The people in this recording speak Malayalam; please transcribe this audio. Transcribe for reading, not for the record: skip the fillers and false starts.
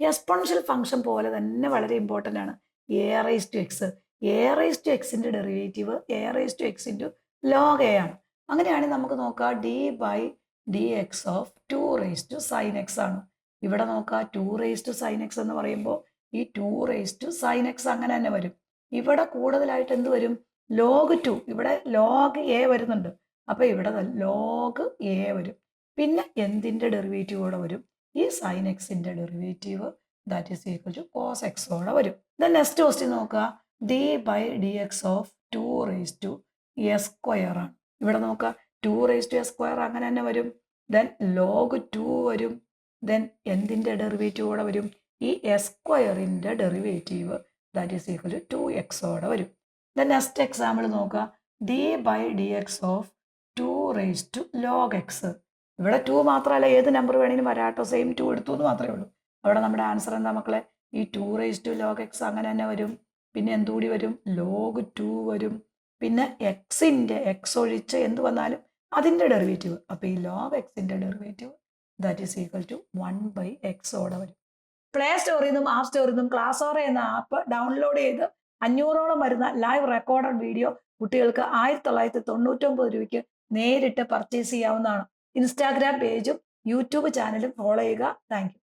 എക്സ്പോണൻഷ്യൽ ഫംഗ്ഷൻ പോലെ തന്നെ വളരെ ഇമ്പോർട്ടൻ്റ് ആണ് a raise to x. A raise to എക്സിൻ്റെ derivative a raise to x into log a ആണ്. അങ്ങനെയാണെങ്കിൽ നമുക്ക് നോക്കാം d by d x of two raise to sine x ആണ്. ഇവിടെ നോക്കാം two raise to sine x എന്ന് പറയുമ്പോൾ ഈ two raise to sine x അങ്ങനെ തന്നെ വരും. ഇവിടെ കൂടുതലായിട്ട് എന്ത് വരും? Log two. ഇവിടെ ലോഗ് എ വരുന്നുണ്ട്. അപ്പോൾ ഇവിടെ ലോഗ് എ വരും. പിന്നെ എന്തിൻ്റെ ഡെറിവേറ്റീവ് കൂടെ വരും? ഈ സൈൻ എക്സിൻ്റെ derivative that is equal to cos എക്സോടെ വരും. ദെൻ നെക്സ്റ്റ് ക്വസ്റ്റ്യൻ നോക്കുക. D by d x of two raise to a square ആണ്. ഇവിടെ നോക്കുക two raise to a square അങ്ങനെ തന്നെ വരും. ദെൻ ലോഗ് ടു വരും. ദെൻ എന്തിൻ്റെ ഡെറിവേറ്റീവ് കൂടെ വരും? ഈ എ സ്ക്വയറിൻ്റെ derivative that is equal to two എക്സോടെ വരും. ദെൻ നെക്സ്റ്റ് എക്സാമ്പിൾ നോക്കുക. D by d x of two raise to log X. ഇവിടെ ടു മാത്രമല്ല ഏത് നമ്പർ വേണമെങ്കിലും വരാട്ടോ, സെയിം ടു എടുത്തു എന്ന് മാത്രമേ ഉള്ളൂ. അവിടെ നമ്മുടെ ആൻസർ എന്താ മക്കളെ? ഈ two raise to log X അങ്ങനെ തന്നെ വരും. പിന്നെ എന്തുകൂടി വരും? ലോഗ് ടു വരും. പിന്നെ എക്സിൻ്റെ എക്സ് ഒഴിച്ച് എന്ത് വന്നാലും അതിൻ്റെ ഡെറിവേറ്റീവ്. അപ്പോൾ ഈ ലോഗ് എക്സിൻ്റെ derivative that is equal to 1/x വരും. പ്ലേ സ്റ്റോറിൽ നിന്നും ആപ്പ് സ്റ്റോറിൽ നിന്നും ക്ലാസ് ഓർ എന്ന ആപ്പ് ഡൗൺലോഡ് ചെയ്ത് 500ഓളം വരുന്ന ലൈവ് റെക്കോർഡഡ് വീഡിയോ കുട്ടികൾക്ക് 1999 രൂപയ്ക്ക് നേരിട്ട് പർച്ചേസ് ചെയ്യാവുന്നതാണ്. ഇൻസ്റ്റാഗ്രാം പേജും യൂട്യൂബ് ചാനലും ഫോളോ ചെയ്യുക. Thank you.